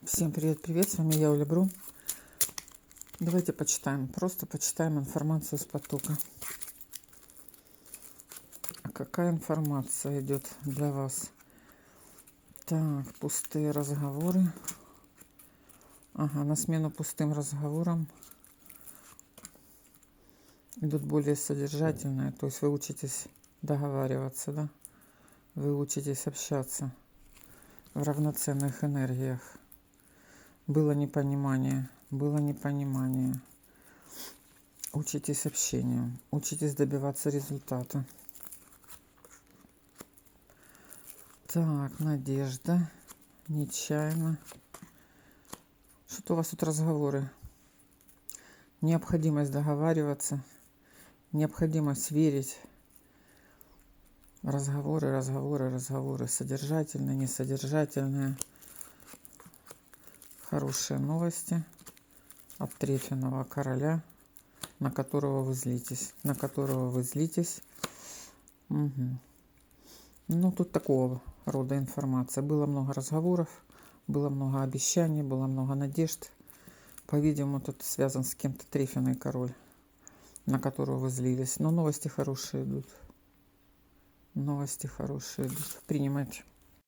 Всем привет, с вами я, Оля Бру. Давайте почитаем, просто почитаем информацию с потока. А какая информация идет для вас? Так, пустые разговоры. Ага, на смену пустым разговорам идут более содержательные. То есть вы учитесь договариваться, да? Вы учитесь общаться в равноценных энергиях. Было непонимание. Учитесь общению, учитесь добиваться результата. Так, Надежда, нечаянно. Что-то у вас тут разговоры. Необходимость договариваться, необходимость верить. Разговоры, содержательные, несодержательные. Хорошие новости от трефенного короля, на которого вы злитесь. Угу. Ну, тут такого рода информация. Было много разговоров, было много обещаний, было много надежд. По-видимому, тут связан с кем-то трефенный король, на которого вы злились. Но новости хорошие идут. Принимайте.